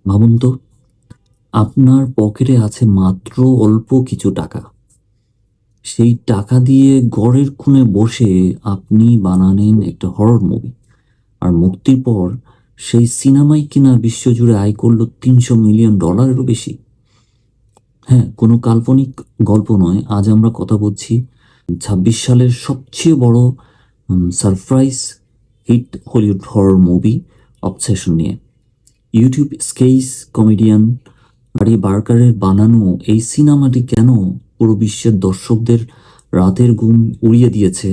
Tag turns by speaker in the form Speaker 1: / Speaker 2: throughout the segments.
Speaker 1: ভাবুন তো, আপনার পকেটে আছে মাত্র অল্প কিছু টাকা। সেই টাকা দিয়ে ঘরের কোণে বসে আপনি বানালেন একটা হরর মুভি, আর মুক্তির পর সেই সিনেমাই কিনা বিশ্বজুড়ে আয় করলো $300 মিলিয়নেরও বেশি। হ্যাঁ, কোনো কাল্পনিক গল্প নয়। আজ আমরা কথা বলছি 26 সালের সবচেয়ে বড় surprise hit Hollywood horror movie Obsession নিয়ে। ইউটিউব স্কেইস কমেডিয়ান আরি বার্কারের বানানো এই সিনেমাটি কেন পুরো বিশ্বের দর্শকদের রাতের ঘুম উড়িয়ে দিয়েছে,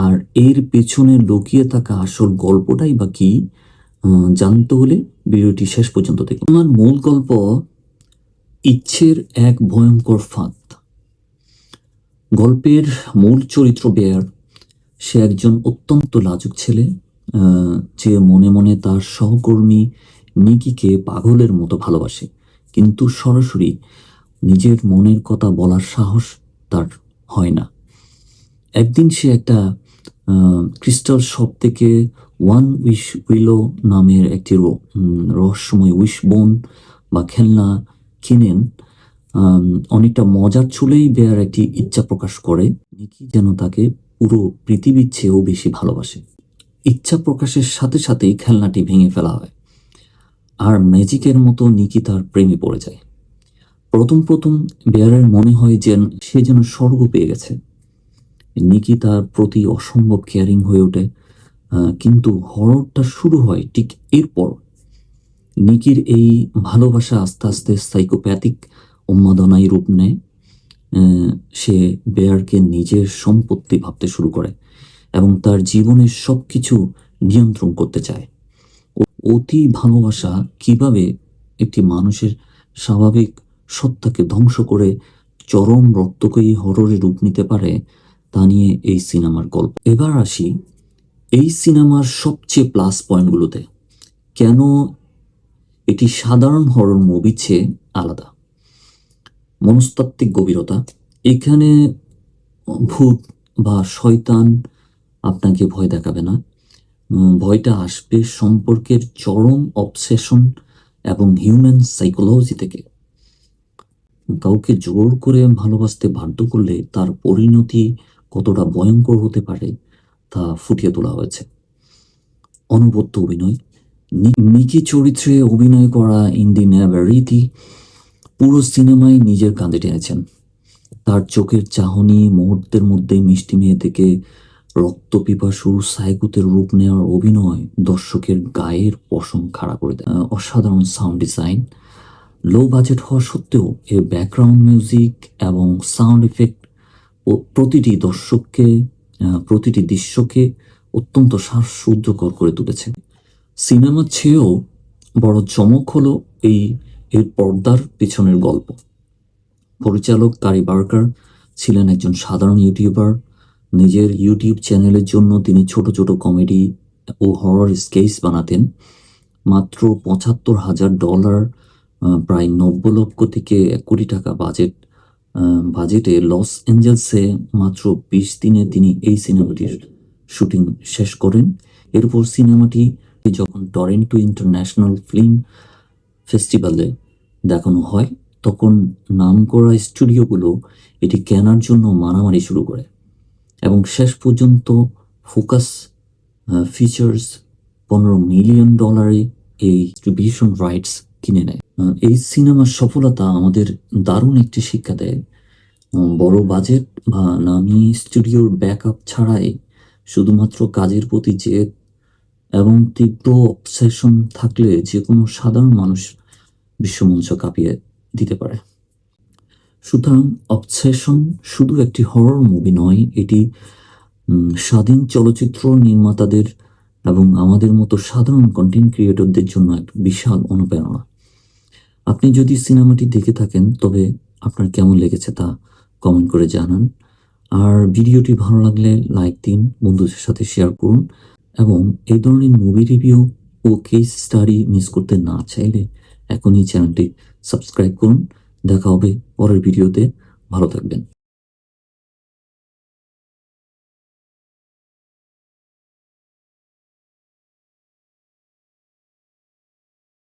Speaker 1: আর এর পেছনে লুকিয়ে থাকা আসল গল্পটাই বা কি, জানতে হলে ভিডিওটি শেষ পর্যন্ত দেখুন। আমার মূল গল্প ইচ্ছের এক ভয়ঙ্কর ফাঁদ। গল্পের মূল চরিত্র বেয়ার। সে একজন অত্যন্ত লাজুক ছেলে, যে মনে মনে তার সহকর্মী নিকিকে পাগলের মতো ভালোবাসে, কিন্তু সরাসরি নিজের মনের কথা বলার সাহস তার হয় না। একদিন সে একটা ক্রিস্টাল শপ থেকে ওয়ান উইশ উইলো নামের একটি রহস্যময় উইশ বোন বা খেলনা কিনেন। অনেকটা মজার ছলেই বেয়ার একটি ইচ্ছা প্রকাশ করে, নিকি যেন তাকে পুরো পৃথিবীর চেয়েও বেশি ভালোবাসে। ইচ্ছা প্রকাশের সাথে সাথেই খেলনাটি ভেঙে ফেলা হয়, আর ম্যাজিকের মতো নিকি তার প্রেমে পড়ে যায়। প্রথম প্রথম বেয়ারের মনে হয় যে সে যেন স্বর্গ পেয়ে গেছে। নিকি তার প্রতি অসম্ভব কেয়ারিং হয়ে ওঠে, কিন্তু হররটা শুরু হয় ঠিক এরপর। নিকির এই ভালোবাসা আস্তে আস্তে সাইকোপ্যাথিক উন্মাদনায় রূপ নেয়। সে বেয়ারকে নিজের সম্পত্তি ভাবতে শুরু করে এবং তার জীবনের সবকিছু নিয়ন্ত্রণ করতে চায়। অতি ভালোবাসা কিভাবে একটি মানুষের স্বাভাবিক সত্তাকে ধ্বংস করে চরম রক্তকয়ী হররে রূপ নিতে পারে, তা নিয়ে এই সিনেমার গল্প। এবার আসি এই সিনেমার সবচেয়ে প্লাস পয়েন্টগুলোতে। কেন এটি সাধারণ হরর মুভির চেয়ে আলাদা? মনস্তাত্ত্বিক গভীরতা। এখানে ভূত বা শয়তান আপনাকে ভয় দেখাবে না। ভয়টা আসবে সম্পর্কের চরম অবসেশন এবং হিউম্যান সাইকোলজি থেকে। কাউকে জোর করে ভালোবাসতে বাধ্য করলে তার পরিণতি কতটা ভয়ঙ্কর হতে পারে তা ফুটিয়ে তোলা হয়েছে। অনবদ্য অভিনয়। নিকি চরিত্রে অভিনয় করা ইন্দি নেভারিতি পুরো সিনেমায় নিজের কাঁধে টেনেছেন। তার চোখের চাহনি, মুহূর্তের মধ্যে মিষ্টি মেয়ে থেকে রক্তপিপাসু সাইকোতের রূপ নেওয়ার অভিনয় দর্শকের গায়ের পশম খাড়া করে দেয়। অসাধারণ সাউন্ড ডিজাইন। লো বাজেট হওয়া সত্ত্বেও এর ব্যাকগ্রাউন্ড মিউজিক এবং সাউন্ড ইফেক্ট প্রতিটি প্রতিটি দৃশ্যকে অত্যন্ত শ্বাসরুদ্ধকর করে তুলেছে। সিনেমার চেয়েও বড় চমক হলো এর পর্দার পেছনের গল্প। পরিচালক কারি বার্কার ছিলেন একজন সাধারণ ইউটিউবার। নিজের ইউটিউব চ্যানেলের জন্য তিনি ছোট ছোট কমেডি ও হরর স্কেচ বানাতেন। মাত্র $৭৫,০০০, প্রায় ৯০ লক্ষ থেকে ১ কোটি টাকা বাজেটে লস অ্যাঞ্জেলসে মাত্র ২০ দিনে তিনি এই সিনেমাটির শুটিং শেষ করেন। এরপর সিনেমাটি যখন টরন্টো ইন্টারন্যাশনাল ফিল্ম ফেস্টিভ্যালে দেখানো হয়, তখন নামকরা স্টুডিওগুলো এটি কেনার জন্য মারামারি শুরু করে এবং শেষ পর্যন্ত ফোকাস ফিচার্স $15 মিলিয়ন এই ডিস্ট্রিবিউশন রাইটস কিনে নেয়। এই সিনেমার সফলতা আমাদের দারুণ একটি শিক্ষা দেয়। বড় বাজেট বা নামি স্টুডিওর ব্যাকআপ ছাড়াই শুধুমাত্র কাজের প্রতি জেদ এবং তীব্র অবসেশন থাকলে যে কোনো সাধারণ মানুষ বিশ্বমঞ্চ কাঁপিয়ে দিতে পারে। সুতরাং অবসেশন শুধু একটি হরর মুভি নয়, এটি স্বাধীন চলচ্চিত্র নির্মাতাদের এবং আমাদের মতো সাধারণ কন্টেন্ট ক্রিয়েটরদের জন্য এক বিশাল অনুপ্রেরণা। আপনি যদি সিনেমাটি দেখে থাকেন তবে আপনার কেমন লেগেছে তা কমেন্ট করে জানান। আর ভিডিওটি ভালো লাগলে লাইক দিন, বন্ধুদের সাথে শেয়ার করুন এবং এই ধরনের মুভি রিভিউ ও কেস স্টাডি মিস করতে না চাইলে এখনই চ্যানেলটি সাবস্ক্রাইব করুন। দেখা হবে পরের ভিডিওতে। ভালো থাকবেন।